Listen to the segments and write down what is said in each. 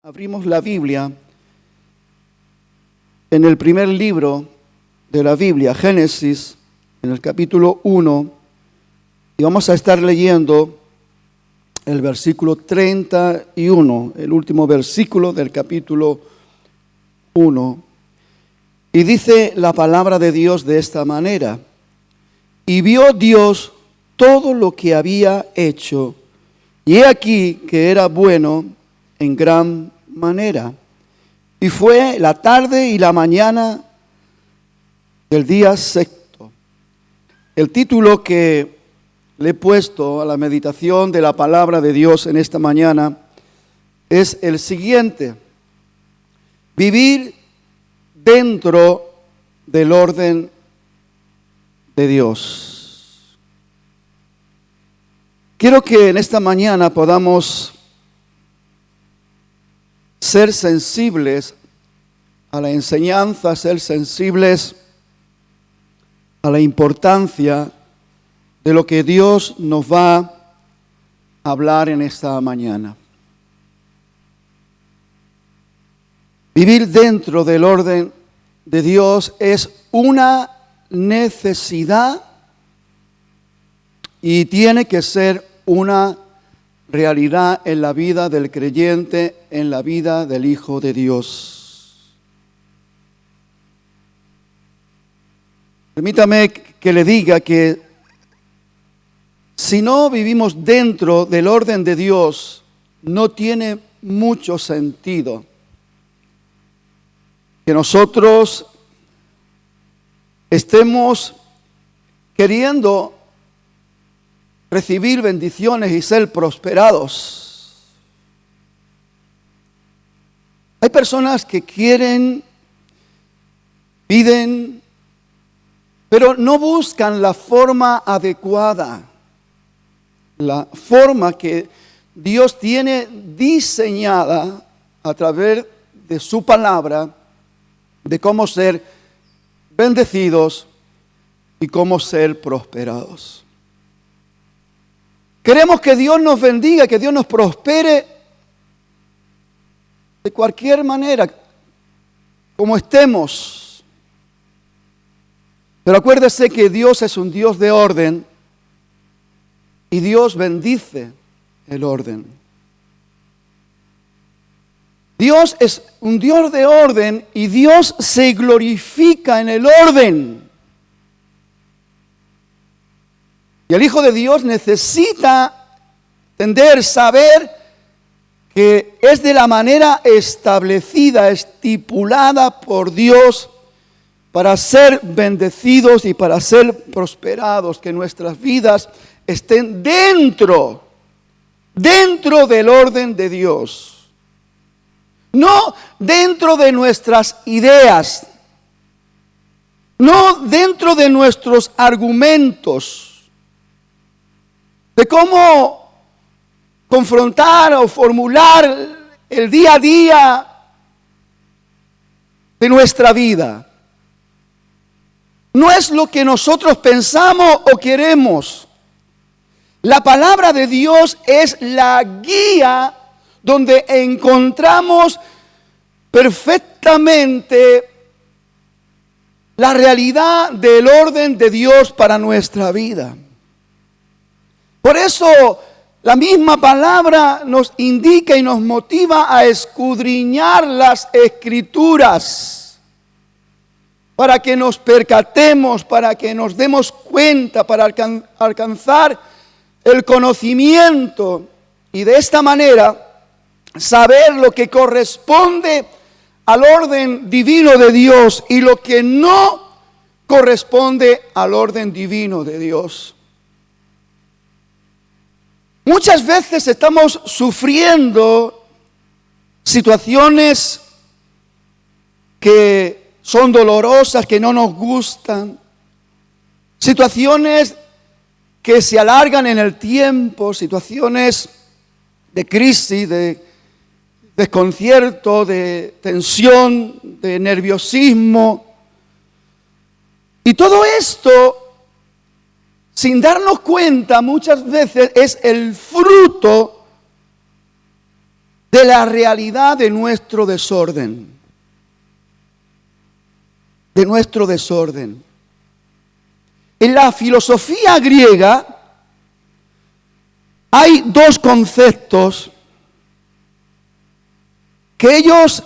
Abrimos la Biblia en el primer libro de la Biblia, Génesis, en el capítulo 1, y vamos a estar leyendo el versículo 31, el último versículo del capítulo 1. Y dice la palabra de Dios de esta manera: y vio Dios todo lo que había hecho, y he aquí que era bueno en gran manera. Y fue la tarde y la mañana del día sexto. El título que le he puesto a la meditación de la palabra de Dios en esta mañana es el siguiente: vivir dentro del orden de Dios. Quiero que en esta mañana podamos ser sensibles a la enseñanza, ser sensibles a la importancia de lo que Dios nos va a hablar en esta mañana. Vivir dentro del orden de Dios es una necesidad y tiene que ser una realidad en la vida del creyente, en la vida del Hijo de Dios. Permítame que le diga que si no vivimos dentro del orden de Dios, no tiene mucho sentido que nosotros estemos queriendo recibir bendiciones y ser prosperados. Hay personas que quieren, piden, pero no buscan la forma adecuada, la forma que Dios tiene diseñada a través de su palabra, de cómo ser bendecidos y cómo ser prosperados. Queremos que Dios nos bendiga, que Dios nos prospere de cualquier manera, como estemos. Pero acuérdese que Dios es un Dios de orden y Dios bendice el orden. Dios es un Dios de orden y Dios se glorifica en el orden. Y el Hijo de Dios necesita entender, saber que es de la manera establecida, estipulada por Dios para ser bendecidos y para ser prosperados, que nuestras vidas estén dentro del orden de Dios. No dentro de nuestras ideas, no dentro de nuestros argumentos, de cómo confrontar o formular el día a día de nuestra vida. No es lo que nosotros pensamos o queremos. La palabra de Dios es la guía donde encontramos perfectamente la realidad del orden de Dios para nuestra vida. Por eso la misma palabra nos indica y nos motiva a escudriñar las Escrituras para que nos percatemos, para que nos demos cuenta, para alcanzar el conocimiento y de esta manera saber lo que corresponde al orden divino de Dios y lo que no corresponde al orden divino de Dios. Muchas veces estamos sufriendo situaciones que son dolorosas, que no nos gustan, situaciones que se alargan en el tiempo, situaciones de crisis, de desconcierto, de tensión, de nerviosismo. Y todo esto, sin darnos cuenta, muchas veces es el fruto de la realidad de nuestro desorden. De nuestro desorden. En la filosofía griega hay dos conceptos que ellos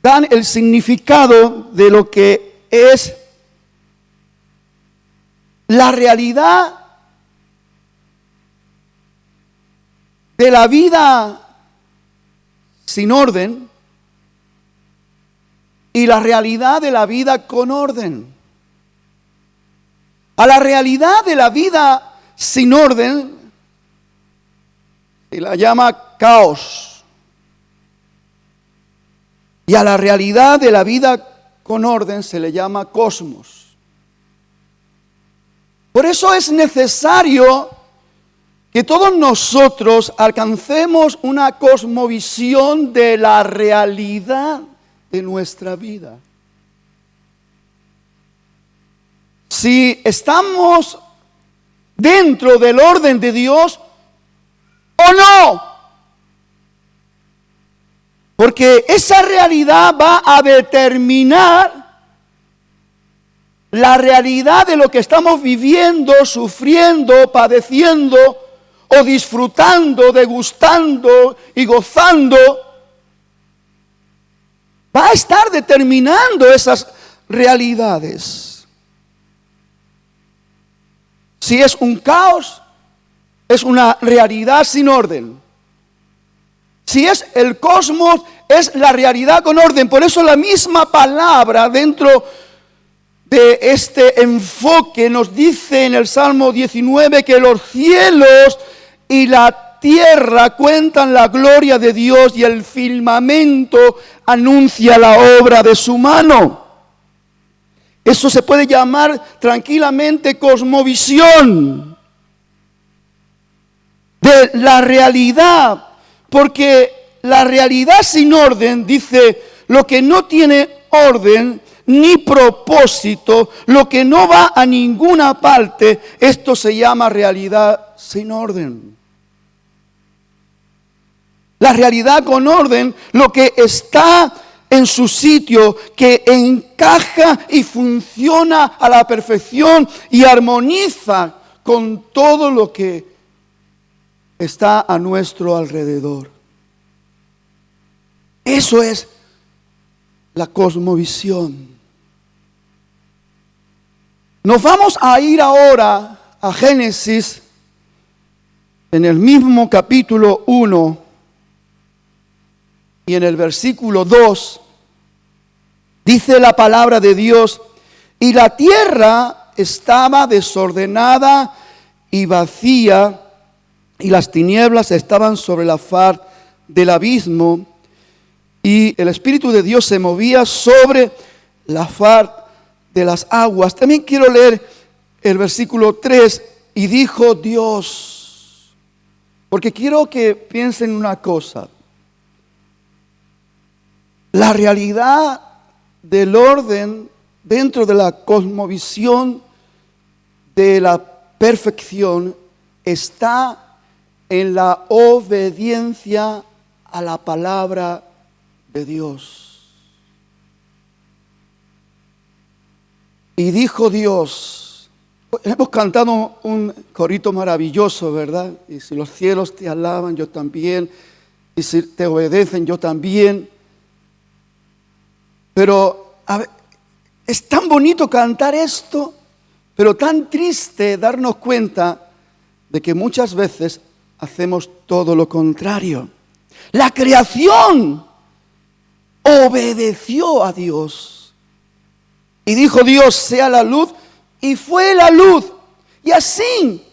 dan el significado de lo que es la realidad de la vida sin orden y la realidad de la vida con orden. A la realidad de la vida sin orden se la llama caos. Y a la realidad de la vida con orden se le llama cosmos. Por eso es necesario que todos nosotros alcancemos una cosmovisión de la realidad de nuestra vida. Si estamos dentro del orden de Dios o no. Porque esa realidad va a determinar la realidad de lo que estamos viviendo, sufriendo, padeciendo o disfrutando, degustando y gozando. Va a estar determinando esas realidades. Si es un caos, es una realidad sin orden. Si es el cosmos, es la realidad con orden. Por eso la misma palabra dentro de este enfoque nos dice en el Salmo 19 que los cielos y la tierra cuentan la gloria de Dios y el firmamento anuncia la obra de su mano. Eso se puede llamar tranquilamente cosmovisión de la realidad, porque la realidad sin orden, dice, lo que no tiene orden ni propósito, lo que no va a ninguna parte, esto se llama realidad sin orden. La realidad con orden, lo que está en su sitio, que encaja y funciona a la perfección y armoniza con todo lo que está a nuestro alrededor. Eso es la cosmovisión. Nos vamos a ir ahora a Génesis, en el mismo capítulo 1 y en el versículo 2. Dice la palabra de Dios, y la tierra estaba desordenada y vacía, y las tinieblas estaban sobre la faz del abismo, y el Espíritu de Dios se movía sobre la faz de las aguas. También quiero leer el versículo 3, y dijo Dios, porque quiero que piensen una cosa. La realidad del orden dentro de la cosmovisión de la perfección está en la obediencia a la palabra de Dios. Y dijo Dios, hemos cantado un corito maravilloso, ¿verdad? Y si los cielos te alaban, yo también. Y si te obedecen, yo también. Pero es tan bonito cantar esto, pero tan triste darnos cuenta de que muchas veces hacemos todo lo contrario. La creación obedeció a Dios. Y dijo Dios, sea la luz, y fue la luz. Y así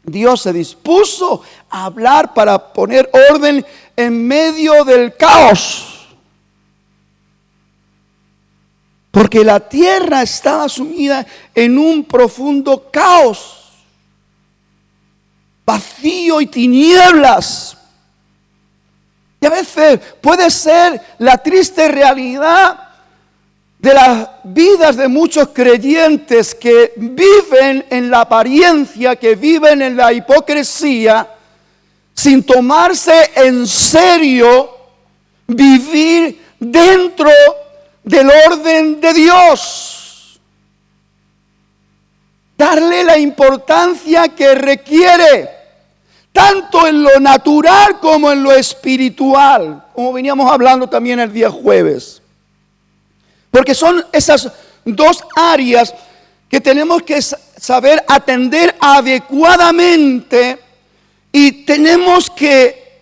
Dios se dispuso a hablar para poner orden en medio del caos. Porque la tierra estaba sumida en un profundo caos, vacío y tinieblas. Y a veces puede ser la triste realidad de las vidas de muchos creyentes que viven en la apariencia, que viven en la hipocresía, sin tomarse en serio vivir dentro del orden de Dios. Darle la importancia que requiere, tanto en lo natural como en lo espiritual, como veníamos hablando también el día jueves. Porque son esas dos áreas que tenemos que saber atender adecuadamente y tenemos que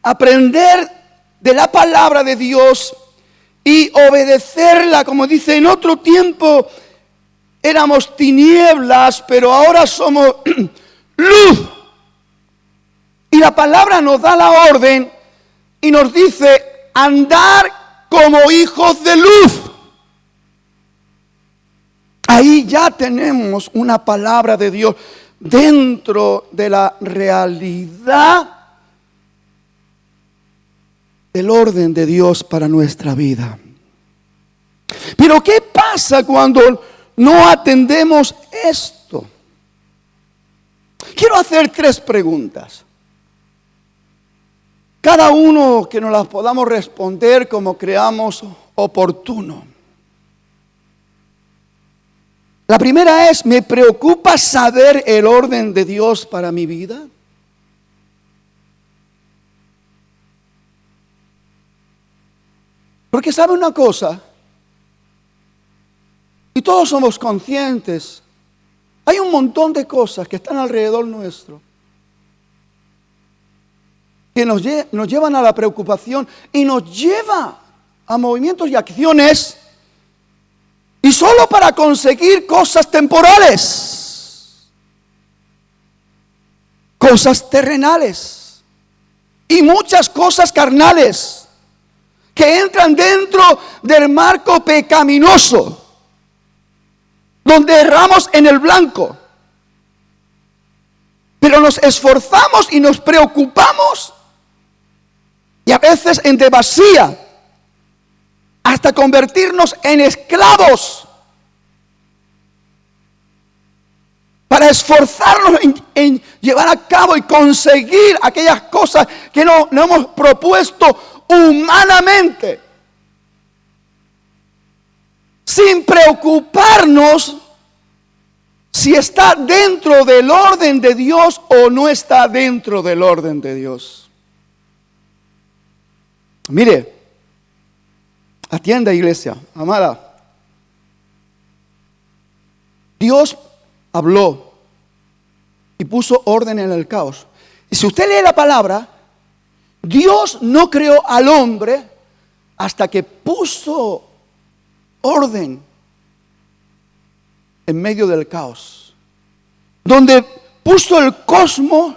aprender de la palabra de Dios y obedecerla. Como dice, en otro tiempo éramos tinieblas, pero ahora somos luz. Y la palabra nos da la orden y nos dice andar como hijos de luz. Ahí ya tenemos una palabra de Dios dentro de la realidad del orden de Dios para nuestra vida. Pero ¿qué pasa cuando no atendemos esto? Quiero hacer 3 preguntas. Cada uno que nos las podamos responder como creamos oportuno. La primera es, ¿me preocupa saber el orden de Dios para mi vida? Porque sabe una cosa, y todos somos conscientes, hay un montón de cosas que están alrededor nuestro, que nos llevan a la preocupación y nos lleva a movimientos y acciones, y solo para conseguir cosas temporales, cosas terrenales y muchas cosas carnales que entran dentro del marco pecaminoso, donde erramos en el blanco. Pero nos esforzamos y nos preocupamos, y a veces en demasía, hasta convertirnos en esclavos, para esforzarnos en llevar a cabo y conseguir aquellas cosas que no hemos propuesto humanamente, sin preocuparnos si está dentro del orden de Dios o no está dentro del orden de Dios. Mire, atienda, iglesia amada. Dios habló y puso orden en el caos. Y si usted lee la palabra, Dios no creó al hombre hasta que puso orden en medio del caos, donde puso el cosmos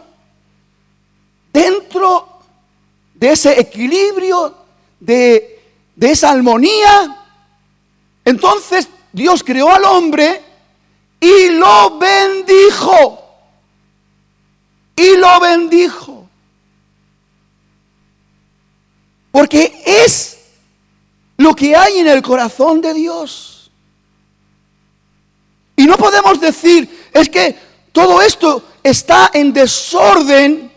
dentro de ese equilibrio, de esa armonía. Entonces Dios creó al hombre y lo bendijo. Y lo bendijo. Porque es lo que hay en el corazón de Dios. Y no podemos decir, es que todo esto está en desorden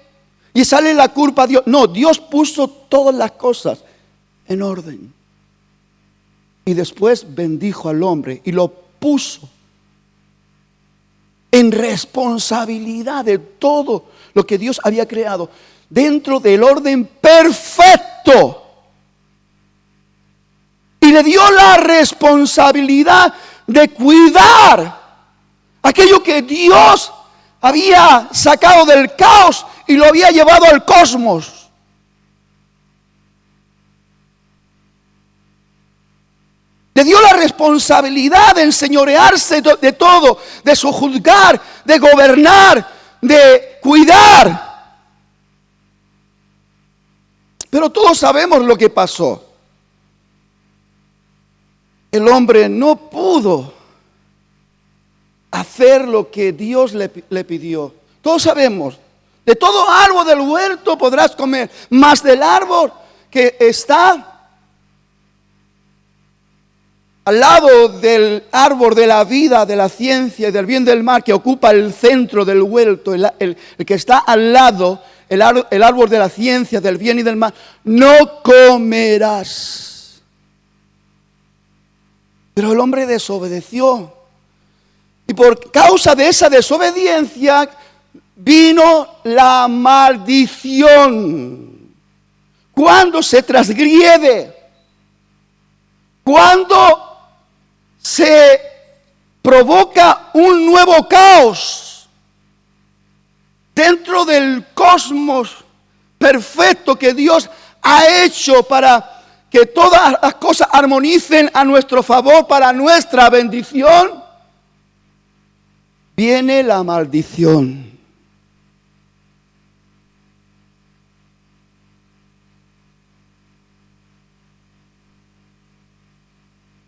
y sale la culpa a Dios. No, Dios puso todas las cosas en orden. Y después bendijo al hombre y lo puso en responsabilidad de todo lo que Dios había creado, dentro del orden perfecto. Y le dio la responsabilidad de cuidar aquello que Dios había sacado del caos y lo había llevado al cosmos. Le dio la responsabilidad de enseñorearse de todo, de sojuzgar, de gobernar, de cuidar. Pero todos sabemos lo que pasó. El hombre no pudo hacer lo que Dios le pidió. Todos sabemos, de todo árbol del huerto podrás comer, mas del árbol que está al lado del árbol de la vida, de la ciencia y del bien del mal, que ocupa el centro del huerto, el que está al lado, el árbol de la ciencia, del bien y del mal, no comerás. Pero el hombre desobedeció. Y por causa de esa desobediencia vino la maldición. Cuando se transgrede, cuando se provoca un nuevo caos dentro del cosmos perfecto que Dios ha hecho para que todas las cosas armonicen a nuestro favor, para nuestra bendición, viene la maldición.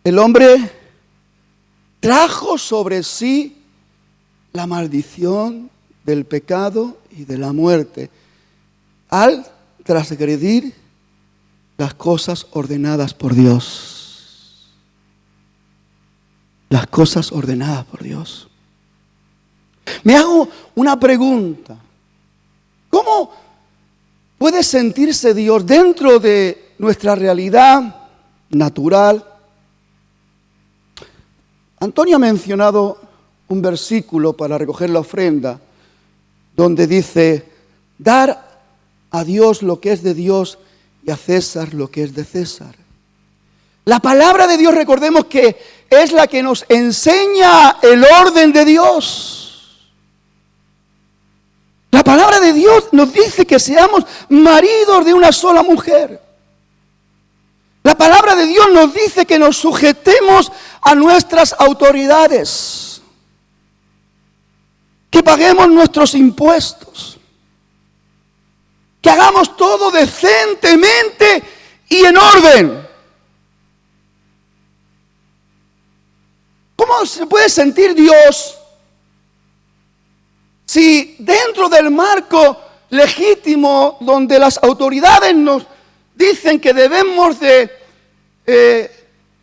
El hombre trajo sobre sí la maldición del pecado y de la muerte al transgredir las cosas ordenadas por Dios. Las cosas ordenadas por Dios. Me hago una pregunta. ¿Cómo puede sentirse Dios dentro de nuestra realidad natural? Antonio ha mencionado un versículo para recoger la ofrenda, donde dice, dar a Dios lo que es de Dios y a César lo que es de César. La palabra de Dios, recordemos que es la que nos enseña el orden de Dios. La palabra de Dios nos dice que seamos maridos de una sola mujer. La palabra de Dios nos dice que nos sujetemos a nuestras autoridades, que paguemos nuestros impuestos, que hagamos todo decentemente y en orden. ¿Cómo se puede sentir Dios si dentro del marco legítimo donde las autoridades nos dicen que debemos de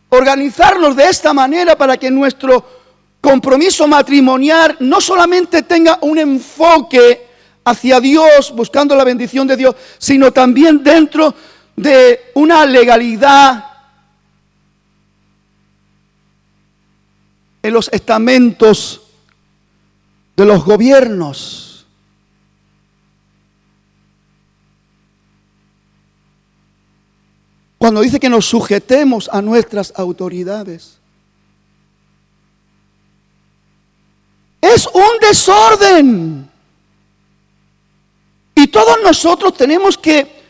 organizarnos de esta manera para que nuestro compromiso matrimonial no solamente tenga un enfoque hacia Dios, buscando la bendición de Dios, sino también dentro de una legalidad en los estamentos de los gobiernos? Cuando dice que nos sujetemos a nuestras autoridades. Es un desorden. Y todos nosotros tenemos que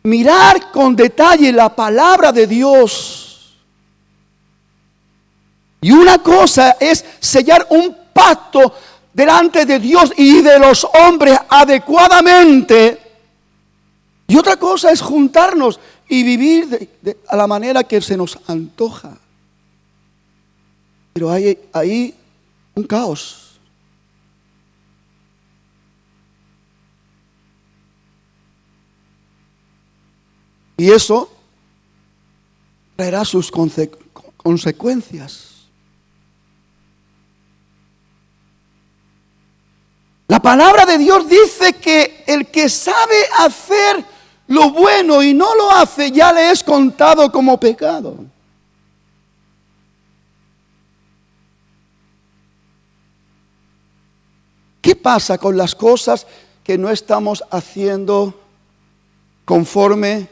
mirar con detalle la palabra de Dios. Y una cosa es sellar un pacto delante de Dios y de los hombres adecuadamente. Y otra cosa es juntarnos y vivir a la manera que se nos antoja. Pero hay ahí un caos. Y eso traerá sus consecuencias. La palabra de Dios dice que el que sabe hacer lo bueno y no lo hace, ya le es contado como pecado. ¿Qué pasa con las cosas que no estamos haciendo conforme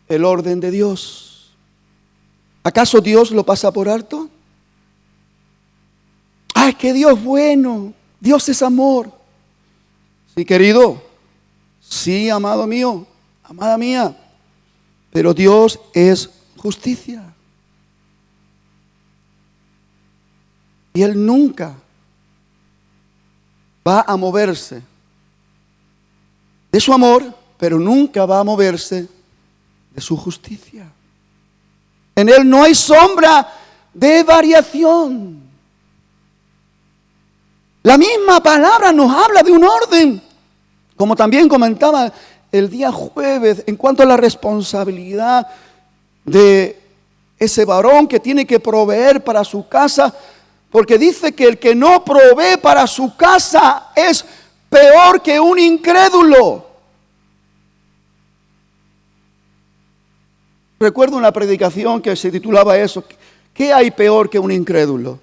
el orden de Dios? ¿Acaso Dios lo pasa por alto? ¡Ay, que Dios es bueno! Dios es amor. Sí, querido. Sí, amado mío. Amada mía. Pero Dios es justicia. Y Él nunca va a moverse de su amor, pero nunca va a moverse de su justicia. En Él no hay sombra de variación. La misma palabra nos habla de un orden, como también comentaba el día jueves, en cuanto a la responsabilidad de ese varón que tiene que proveer para su casa, porque dice que el que no provee para su casa es peor que un incrédulo. Recuerdo una predicación que se titulaba eso. ¿Qué hay peor que un incrédulo?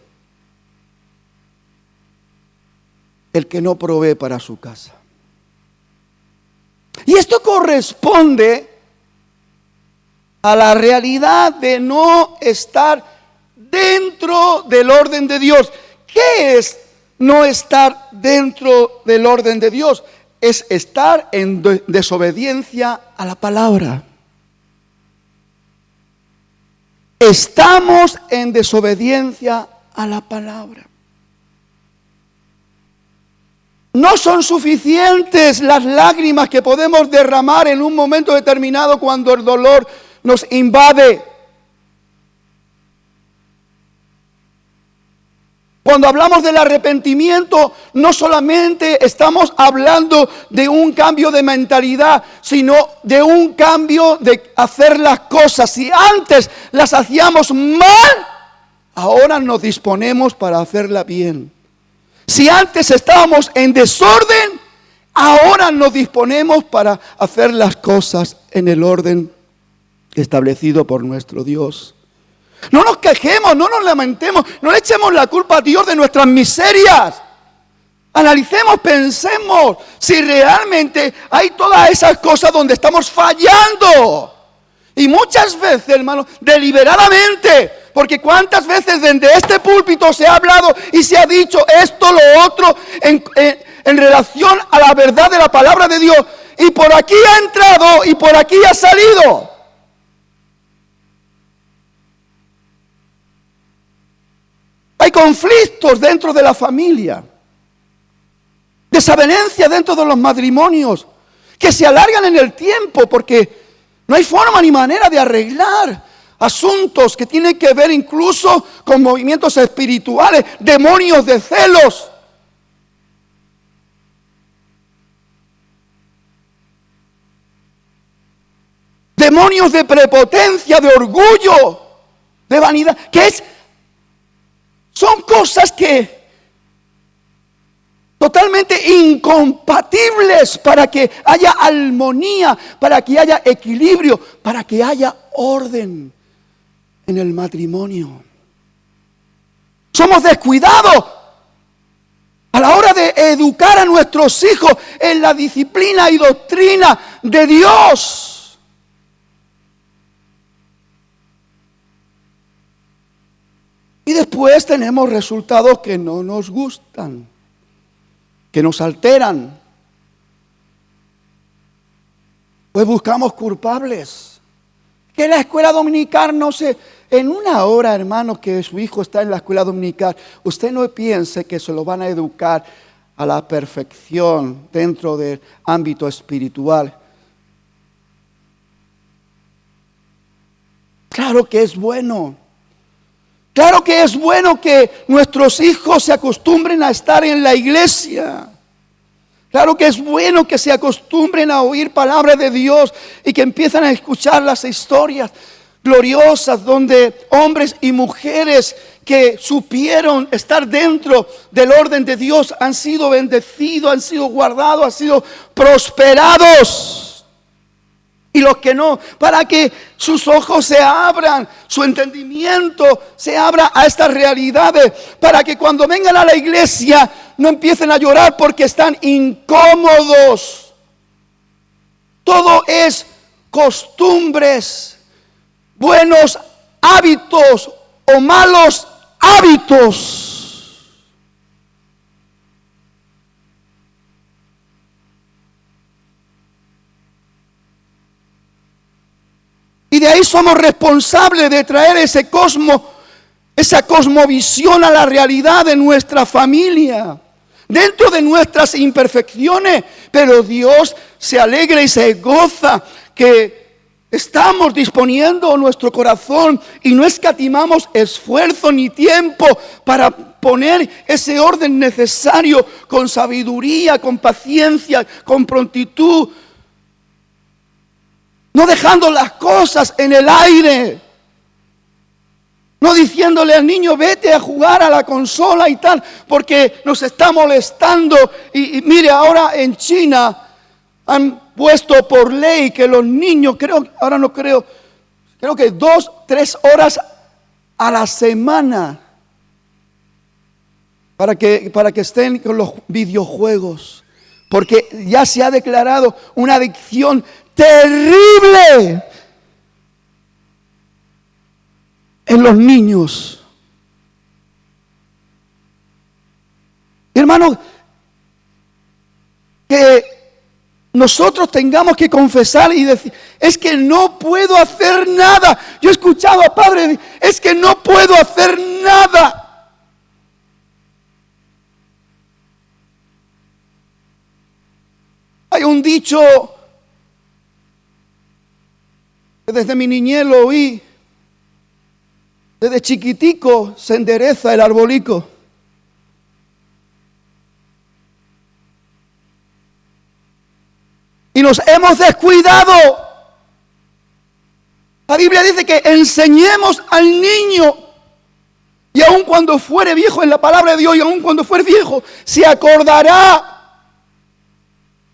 El que no provee para su casa. Y esto corresponde a la realidad de no estar dentro del orden de Dios. ¿Qué es no estar dentro del orden de Dios? Es estar en desobediencia a la palabra. Estamos en desobediencia a la palabra. No son suficientes las lágrimas que podemos derramar en un momento determinado cuando el dolor nos invade. Cuando hablamos del arrepentimiento, no solamente estamos hablando de un cambio de mentalidad, sino de un cambio de hacer las cosas. Si antes las hacíamos mal, ahora nos disponemos para hacerla bien. Si antes estábamos en desorden, ahora nos disponemos para hacer las cosas en el orden establecido por nuestro Dios. No nos quejemos, no nos lamentemos, no le echemos la culpa a Dios de nuestras miserias. Analicemos, pensemos si realmente hay todas esas cosas donde estamos fallando. Y muchas veces, hermanos, deliberadamente, porque cuántas veces desde este púlpito se ha hablado y se ha dicho esto, lo otro, en relación a la verdad de la palabra de Dios. Y por aquí ha entrado y por aquí ha salido. Hay conflictos dentro de la familia, desavenencia dentro de los matrimonios, que se alargan en el tiempo porque no hay forma ni manera de arreglar asuntos que tienen que ver incluso con movimientos espirituales, demonios de celos. Demonios de prepotencia, de orgullo, de vanidad, son cosas que totalmente incompatibles para que haya armonía, para que haya equilibrio, para que haya orden en el matrimonio. Somos descuidados a la hora de educar a nuestros hijos en la disciplina y doctrina de Dios. Y después tenemos resultados que no nos gustan, que nos alteran. Pues buscamos culpables. Que la escuela dominical no se... En una hora, hermanos, que su hijo está en la escuela dominical, usted no piense que se lo van a educar a la perfección dentro del ámbito espiritual. Claro que es bueno. Claro que es bueno que nuestros hijos se acostumbren a estar en la iglesia. Claro que es bueno que se acostumbren a oír palabra de Dios y que empiezan a escuchar las historias gloriosas donde hombres y mujeres que supieron estar dentro del orden de Dios han sido bendecidos, han sido guardados, han sido prosperados. Y los que no, para que sus ojos se abran, su entendimiento se abra a estas realidades, para que cuando vengan a la iglesia no empiecen a llorar porque están incómodos. Todo es costumbres, buenos hábitos o malos hábitos. Y de ahí somos responsables de traer esa cosmovisión a la realidad de nuestra familia, dentro de nuestras imperfecciones. Pero Dios se alegra y se goza que estamos disponiendo nuestro corazón y no escatimamos esfuerzo ni tiempo para poner ese orden necesario con sabiduría, con paciencia, con prontitud. No dejando las cosas en el aire. No diciéndole al niño, vete a jugar a la consola y tal, porque nos está molestando. Y mire, ahora en China han puesto por ley que los niños, creo que 2, 3 horas a la semana para que estén con los videojuegos. Porque ya se ha declarado una adicción terrible en los niños. Hermano, que nosotros tengamos que confesar y decir, es que no puedo hacer nada. Yo he escuchado a padres, es que no puedo hacer nada. Hay un dicho que desde mi niñez lo oí. Desde chiquitico se endereza el arbolico. Y nos hemos descuidado. La Biblia dice que enseñemos al niño. Y aun cuando fuere viejo, en la palabra de Dios, y aun cuando fuere viejo, se acordará.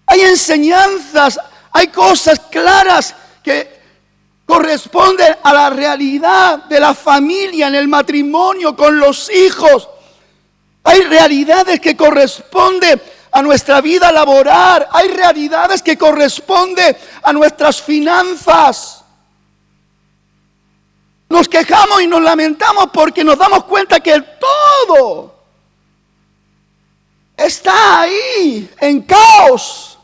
Hay enseñanzas, hay cosas claras que corresponden a la realidad de la familia, en el matrimonio, con los hijos. Hay realidades que corresponden a nuestra vida laboral. Hay realidades que corresponden a nuestras finanzas. Nos quejamos y nos lamentamos porque nos damos cuenta que todo está ahí en caos.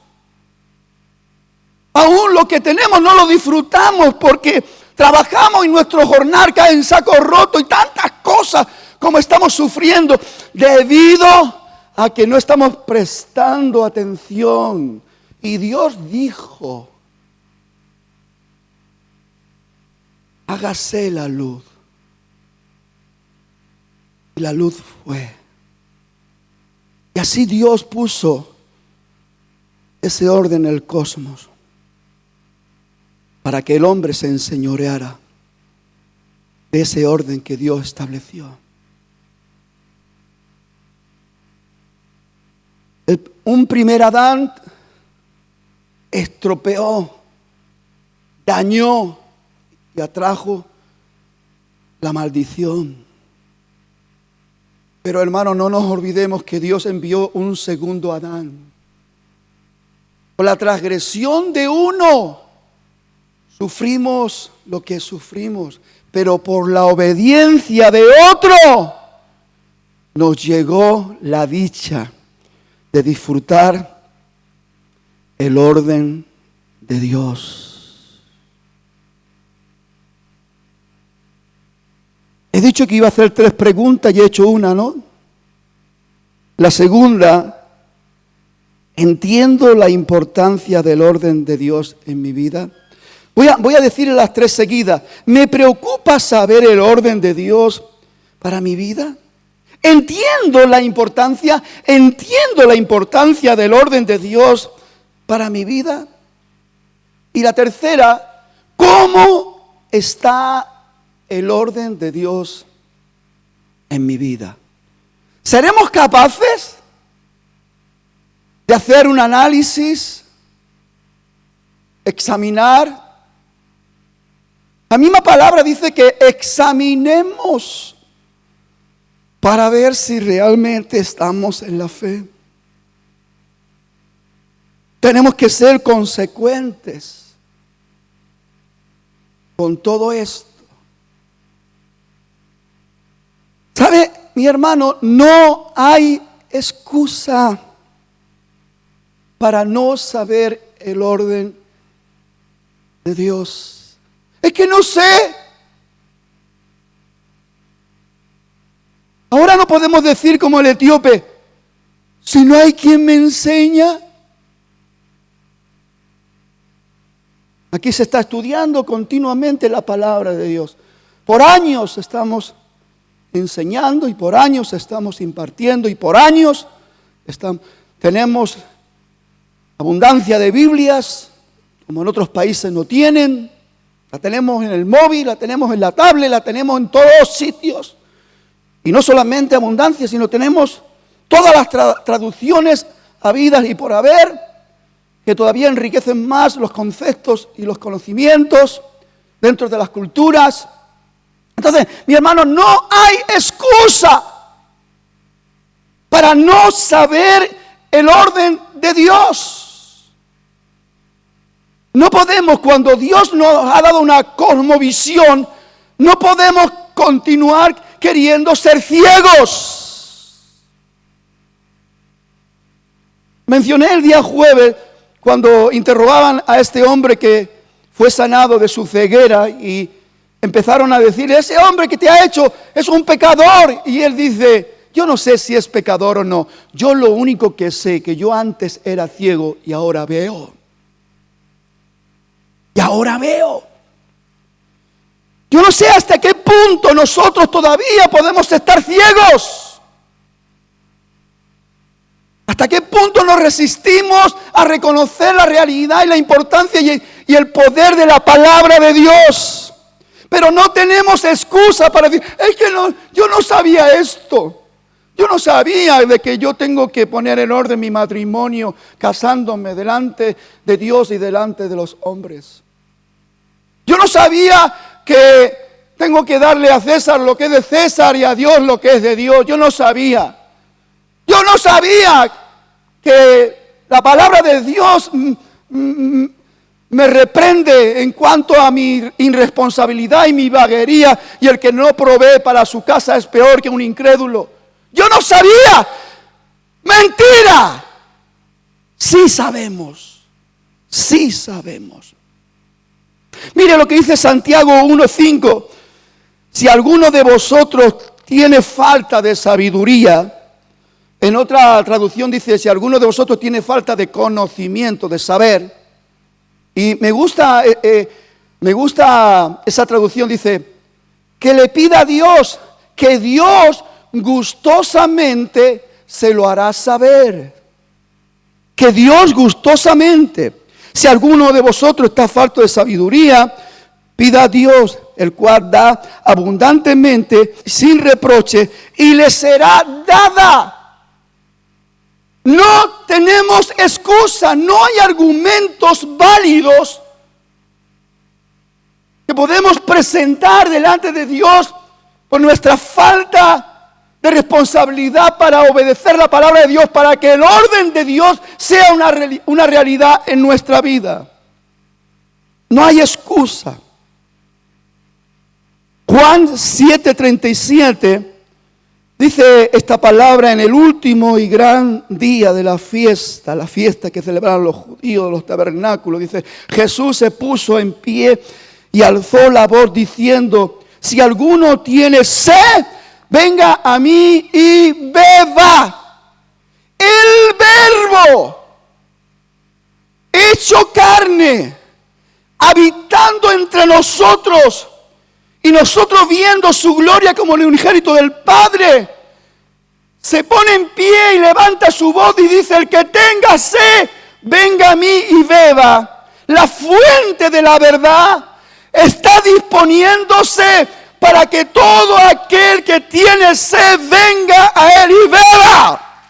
Aún lo que tenemos no lo disfrutamos porque trabajamos y nuestro jornal cae en saco roto y tantas cosas como estamos sufriendo debido a que no estamos prestando atención. Y Dios dijo, hágase la luz. Y la luz fue. Y así Dios puso ese orden en el cosmos, para que el hombre se enseñoreara de ese orden que Dios estableció. Un primer Adán estropeó, dañó y atrajo la maldición. Pero hermano, no nos olvidemos que Dios envió un segundo Adán. Por la transgresión de uno sufrimos lo que sufrimos, pero por la obediencia de otro nos llegó la dicha de disfrutar el orden de Dios. He dicho que iba a hacer 3 preguntas y he hecho una, ¿no? La segunda, ¿entiendo la importancia del orden de Dios en mi vida? Voy a decir las 3 seguidas. ¿Me preocupa saber el orden de Dios para mi vida? Entiendo la importancia del orden de Dios para mi vida. Y la tercera, ¿cómo está el orden de Dios en mi vida? ¿Seremos capaces de hacer un análisis, examinar? La misma palabra dice que examinemos para ver si realmente estamos en la fe. Tenemos que ser consecuentes con todo esto. ¿Sabe, mi hermano? No hay excusa para no saber el orden de Dios. Es que no sé. Ahora no podemos decir como el etíope, si no hay quien me enseña. Aquí se está estudiando continuamente la palabra de Dios. Por años estamos enseñando y por años estamos impartiendo y por años tenemos abundancia de Biblias, como en otros países no tienen. La tenemos en el móvil, la tenemos en la tablet, la tenemos en todos sitios. Y no solamente abundancia, sino tenemos todas las traducciones habidas y por haber, que todavía enriquecen más los conceptos y los conocimientos dentro de las culturas. Entonces, mi hermano, no hay excusa para no saber el orden de Dios. No podemos, cuando Dios nos ha dado una cosmovisión, no podemos continuar queriendo ser ciegos. Mencioné el día jueves cuando interrogaban a este hombre que fue sanado de su ceguera y empezaron a decirle, ese hombre que te ha hecho es un pecador. Y él dice, yo no sé si es pecador o no. Yo lo único que sé, que yo antes era ciego y ahora veo. Y ahora veo. Yo no sé hasta qué punto nosotros todavía podemos estar ciegos. ¿Hasta qué punto nos resistimos a reconocer la realidad y la importancia y el poder de la palabra de Dios? Pero no tenemos excusa para decir, es que yo no sabía esto. Yo no sabía de que yo tengo que poner en orden mi matrimonio casándome delante de Dios y delante de los hombres. Yo no sabía que tengo que darle a César lo que es de César y a Dios lo que es de Dios. Yo no sabía. Yo no sabía que la palabra de Dios me reprende en cuanto a mi irresponsabilidad y mi vaguería, y el que no provee para su casa es peor que un incrédulo. Yo no sabía. Mentira. Sí sabemos. Sí sabemos. Mire lo que dice Santiago 1:5. Si alguno de vosotros tiene falta de sabiduría, en otra traducción dice, si alguno de vosotros tiene falta de conocimiento, de saber, y me gusta esa traducción, dice, que le pida a Dios, que Dios gustosamente se lo hará saber. Que Dios gustosamente, si alguno de vosotros está falto de sabiduría, pida a Dios, el cual da abundantemente, sin reproche, y le será dada. No tenemos excusa, no hay argumentos válidos que podemos presentar delante de Dios por nuestra falta de responsabilidad para obedecer la palabra de Dios, para que el orden de Dios sea una realidad en nuestra vida. No hay excusa. Juan 7:37 dice esta palabra: en el último y gran día de la fiesta que celebraron los judíos de los tabernáculos, dice, Jesús se puso en pie y alzó la voz diciendo, si alguno tiene sed, venga a mí y beba. El Verbo hecho carne, habitando entre nosotros, y nosotros viendo su gloria como el unigénito del Padre, se pone en pie y levanta su voz y dice, el que tenga sed, venga a mí y beba. La fuente de la verdad está disponiéndose para que todo aquel que tiene sed venga a Él y beba.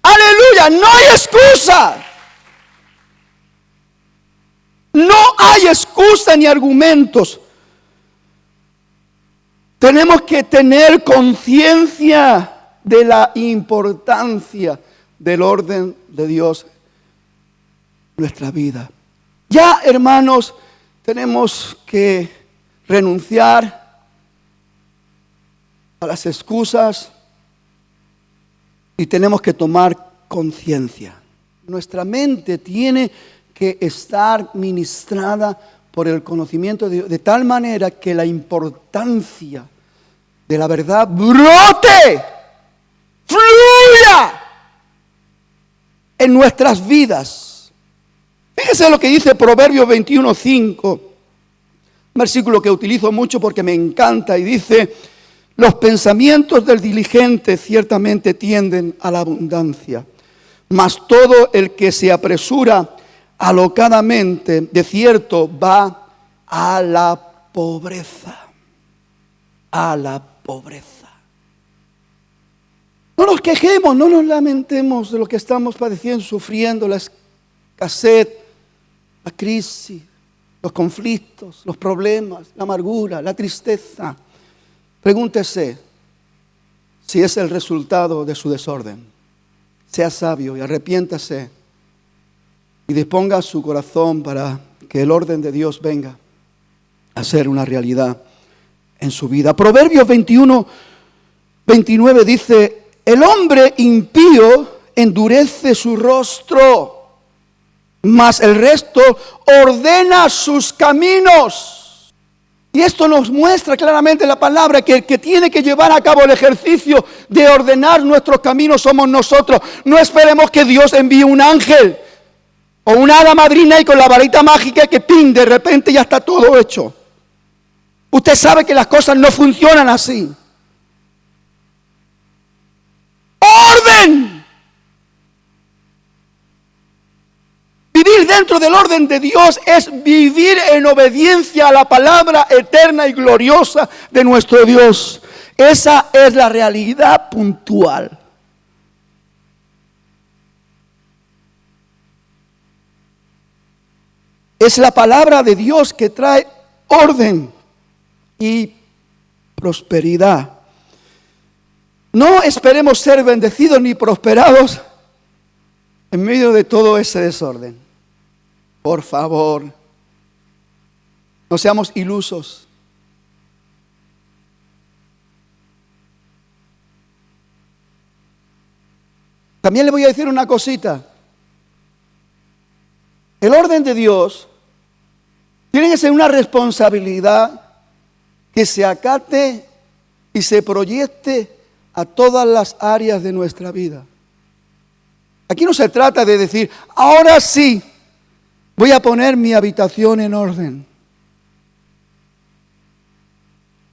Aleluya, no hay excusa. No hay excusa ni argumentos. Tenemos que tener conciencia de la importancia del orden de Dios en nuestra vida. Ya, hermanos, tenemos que renunciar a las excusas y tenemos que tomar conciencia. Nuestra mente tiene que estar ministrada por el conocimiento de Dios, de tal manera que la importancia de la verdad brote, fluya en nuestras vidas. Fíjese lo que dice Proverbios 21:5, versículo que utilizo mucho porque me encanta, y dice, los pensamientos del diligente ciertamente tienden a la abundancia, mas todo el que se apresura alocadamente, de cierto va a la pobreza. A la pobreza. No nos quejemos, no nos lamentemos de lo que estamos padeciendo, sufriendo, la escasez, la crisis, los conflictos, los problemas, la amargura, la tristeza. Pregúntese si es el resultado de su desorden. Sea sabio y arrepiéntase y disponga su corazón para que el orden de Dios venga a ser una realidad en su vida. Proverbios 21:29 dice: el hombre impío endurece su rostro, mas el resto ordena sus caminos. Y esto nos muestra claramente la palabra que el que tiene que llevar a cabo el ejercicio de ordenar nuestros caminos somos nosotros. No esperemos que Dios envíe un ángel o una hada madrina y con la varita mágica que ¡pin!, de repente ya está todo hecho. Usted sabe que las cosas no funcionan así. ¡Orden! Vivir dentro del orden de Dios es vivir en obediencia a la palabra eterna y gloriosa de nuestro Dios. Esa es la realidad puntual. Es la palabra de Dios que trae orden y prosperidad. No esperemos ser bendecidos ni prosperados en medio de todo ese desorden. Por favor, no seamos ilusos. También le voy a decir una cosita. El orden de Dios tiene que ser una responsabilidad que se acate y se proyecte a todas las áreas de nuestra vida. Aquí no se trata de decir, ahora sí, voy a poner mi habitación en orden.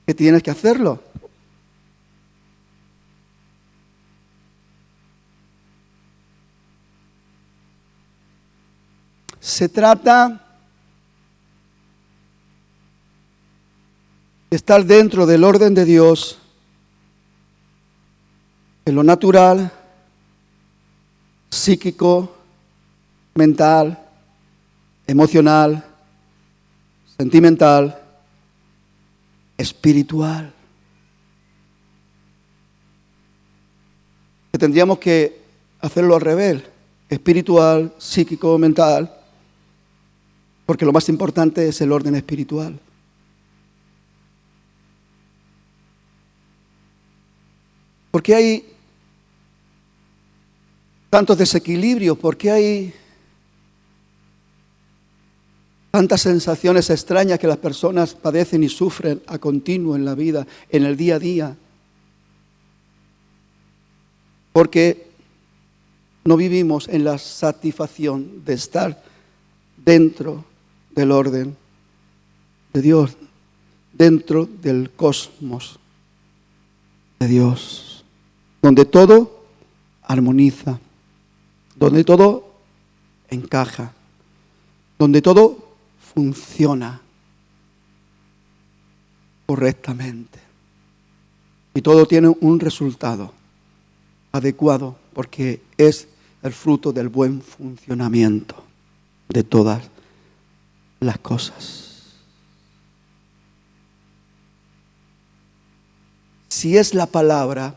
¿Qué tienes que hacerlo? Se trata de estar dentro del orden de Dios, en lo natural, psíquico, mental, emocional, sentimental, espiritual. Que tendríamos que hacerlo al revés, espiritual, psíquico, mental, porque lo más importante es el orden espiritual. Porque hay tantos desequilibrios, porque hay tantas sensaciones extrañas que las personas padecen y sufren a continuo en la vida, en el día a día. Porque no vivimos en la satisfacción de estar dentro del orden de Dios, dentro del cosmos de Dios, donde todo armoniza, donde todo encaja, donde todo funciona correctamente y todo tiene un resultado adecuado porque es el fruto del buen funcionamiento de todas las cosas. Si es la palabra,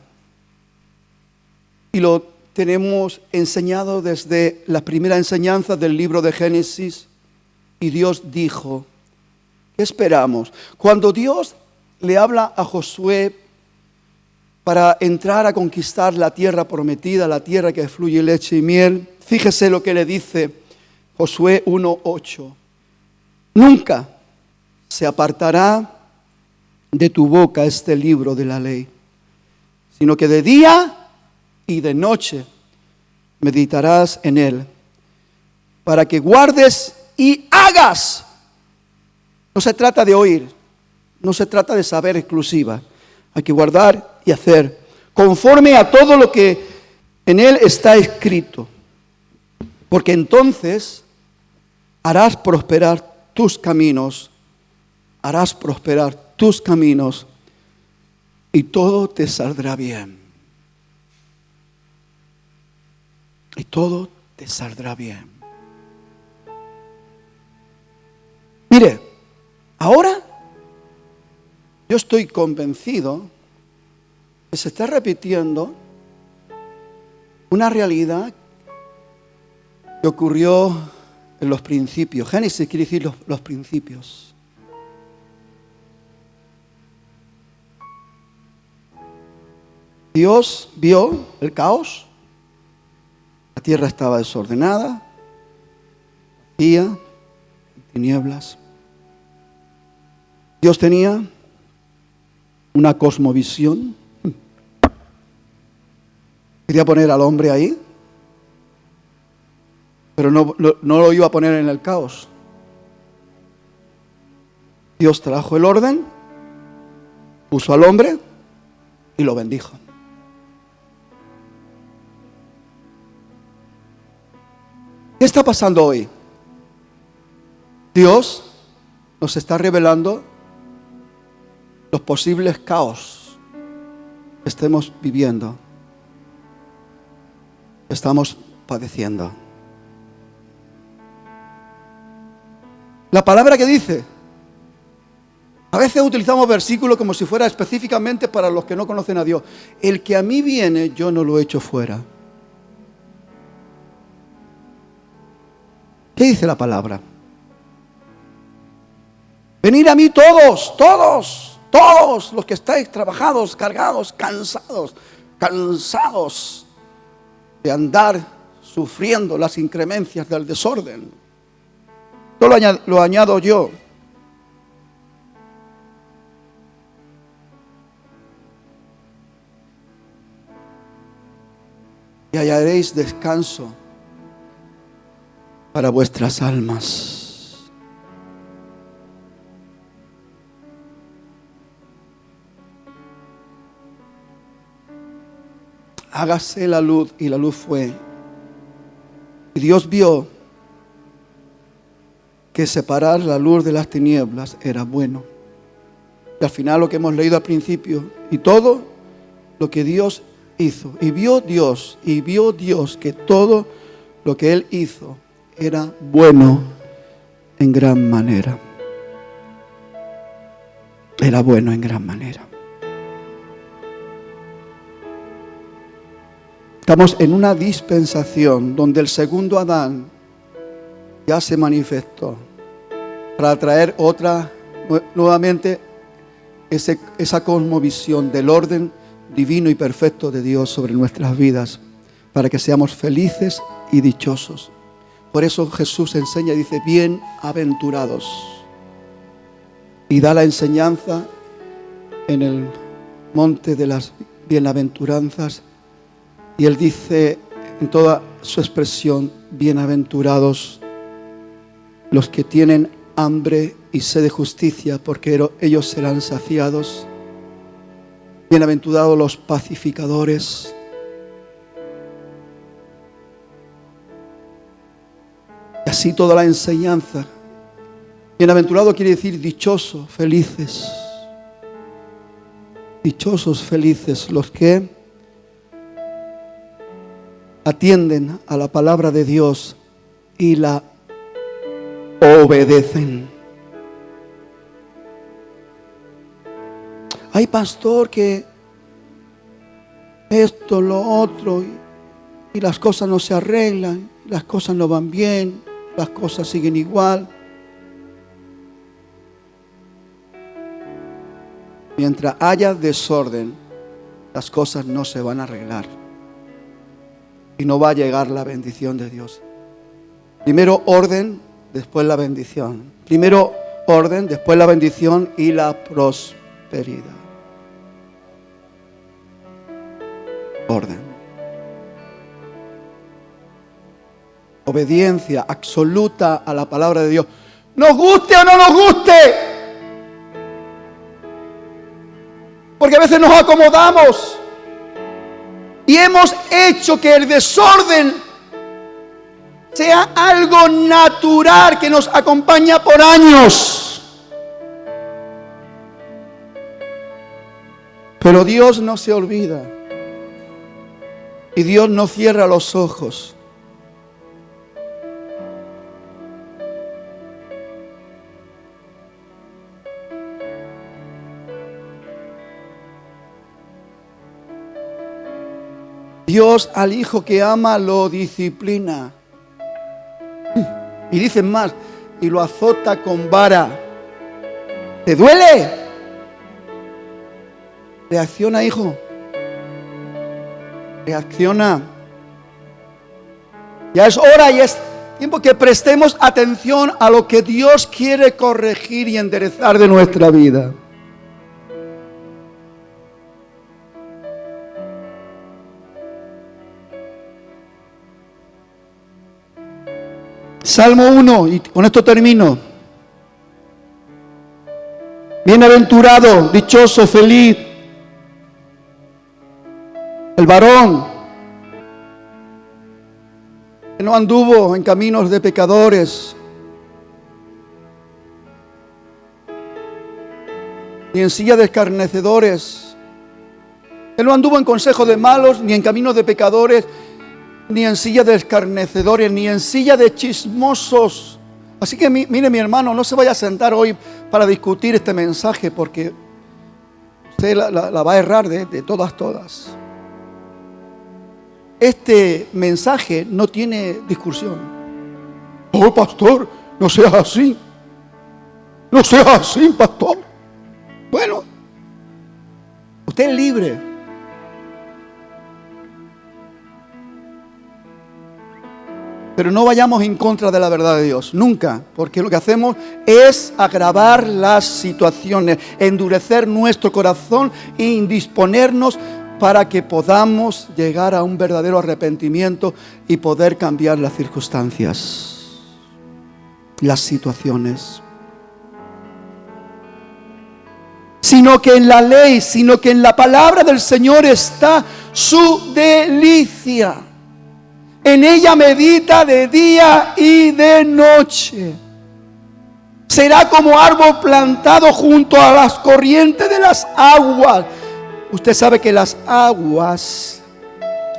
y lo tenemos enseñado desde la primera enseñanza del libro de Génesis, y Dios dijo, ¿qué esperamos? Cuando Dios le habla a Josué para entrar a conquistar la tierra prometida, la tierra que fluye leche y miel, fíjese lo que le dice Josué 1:8. Nunca se apartará de tu boca este libro de la ley, sino que de día y de noche meditarás en él, para que guardes y hagas. No se trata de oír, no se trata de saber exclusiva. Hay que guardar y hacer conforme a todo lo que en él está escrito, porque entonces harás prosperar tus caminos harás prosperar tus caminos y todo te saldrá bien. Y todo te saldrá bien. Mire, ahora yo estoy convencido que se está repitiendo una realidad que ocurrió en los principios. Génesis quiere decir los principios. Dios vio el caos. La tierra estaba desordenada, vacía, en tinieblas. Dios tenía una cosmovisión. Quería poner al hombre ahí, pero no lo iba a poner en el caos. Dios trajo el orden, puso al hombre y lo bendijo. ¿Qué está pasando hoy? Dios nos está revelando los posibles caos que estemos viviendo, que estamos padeciendo. La palabra que dice, a veces utilizamos versículos como si fuera específicamente para los que no conocen a Dios. El que a mí viene, yo no lo echo fuera. ¿Qué dice la palabra? Venid a mí todos los que estáis trabajados, cargados, cansados de andar sufriendo las inclemencias del desorden. Esto lo añado yo. Y hallaréis descanso para vuestras almas. Hágase la luz, y la luz fue. Y Dios vio que separar la luz de las tinieblas era bueno. Y al final lo que hemos leído al principio, y todo lo que Dios hizo, y vio Dios que todo lo que Él hizo era bueno en gran manera. Era bueno en gran manera. Estamos en una dispensación donde el segundo Adán ya se manifestó para traer nuevamente esa cosmovisión del orden divino y perfecto de Dios sobre nuestras vidas, para que seamos felices y dichosos. Por eso Jesús enseña y dice, bienaventurados. Y da la enseñanza en el monte de las bienaventuranzas. Y Él dice en toda su expresión, bienaventurados los que tienen hambre y sed de justicia, porque ellos serán saciados. Bienaventurados los pacificadores. Y así toda la enseñanza. Bienaventurado quiere decir dichoso, felices. Dichosos, felices los que atienden a la palabra de Dios y la obedecen. Hay pastor que esto, lo otro, y las cosas no se arreglan, las cosas no van bien, las cosas siguen igual. Mientras haya desorden, las cosas no se van a arreglar. Y no va a llegar la bendición de Dios. Primero orden, después la bendición. Primero orden, después la bendición y la prosperidad. Orden. Obediencia absoluta a la palabra de Dios. Nos guste o no nos guste. Porque a veces nos acomodamos. Y hemos hecho que el desorden sea algo natural que nos acompaña por años. Pero Dios no se olvida. Y Dios no cierra los ojos. Dios al hijo que ama lo disciplina. Y dicen más, y lo azota con vara. ¿Te duele? Reacciona, hijo. Reacciona. Ya es hora y es tiempo que prestemos atención a lo que Dios quiere corregir y enderezar de nuestra vida. Salmo 1, y con esto termino. Bienaventurado, dichoso, feliz, el varón que no anduvo en caminos de pecadores, ni en silla de escarnecedores, que no anduvo en consejo de malos, ni en caminos de pecadores, ni en silla de escarnecedores, ni en silla de chismosos. Así que mire, mi hermano, no se vaya a sentar hoy para discutir este mensaje, porque usted la va a errar de todas. Este mensaje no tiene discusión. Oh, pastor, no seas así. No seas así, pastor. Bueno, usted es libre. Pero no vayamos en contra de la verdad de Dios, nunca, porque lo que hacemos es agravar las situaciones, endurecer nuestro corazón e indisponernos para que podamos llegar a un verdadero arrepentimiento y poder cambiar las circunstancias, las situaciones. Sino que en la ley, sino que en la palabra del Señor está su delicia. En ella medita de día y de noche. Será como árbol plantado junto a las corrientes de las aguas. Usted sabe que las aguas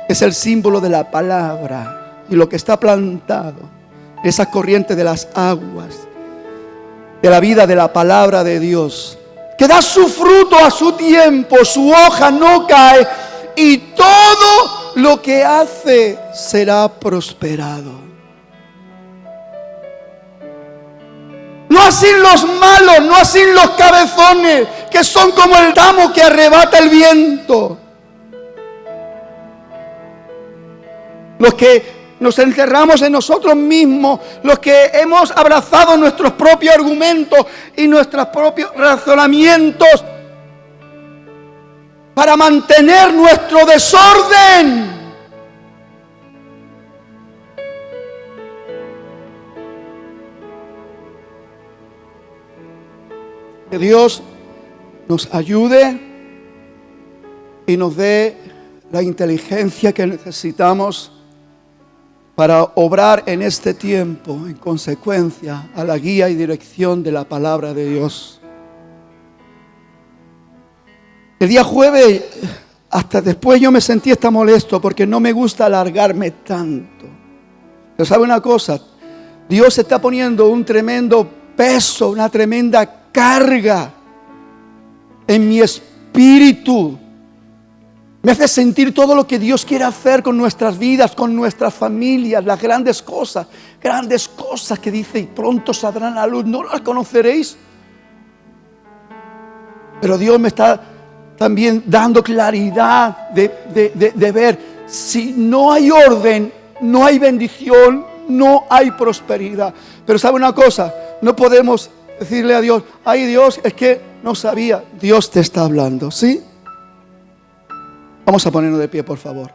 es el símbolo de la palabra. Y lo que está plantado, esas corrientes de las aguas, de la vida de la palabra de Dios, que da su fruto a su tiempo, su hoja no cae, y todo lo que hace será prosperado. No así los malos, no así los cabezones, que son como el tamo que arrebata el viento. Los que nos encerramos en nosotros mismos, los que hemos abrazado nuestros propios argumentos y nuestros propios razonamientos para mantener nuestro desorden. Que Dios nos ayude y nos dé la inteligencia que necesitamos para obrar en este tiempo en consecuencia a la guía y dirección de la palabra de Dios. El día jueves, hasta después yo me sentí hasta molesto porque no me gusta alargarme tanto. Pero ¿sabe una cosa? Dios está poniendo un tremendo peso, una tremenda carga en mi espíritu. Me hace sentir todo lo que Dios quiere hacer con nuestras vidas, con nuestras familias, las grandes cosas que dice, y pronto saldrán a luz, no las conoceréis. Pero Dios me está también dando claridad de ver, si no hay orden, no hay bendición, no hay prosperidad. Pero ¿sabe una cosa? No podemos decirle a Dios, ay Dios, es que no sabía. Dios te está hablando, ¿sí? Vamos a ponernos de pie, por favor.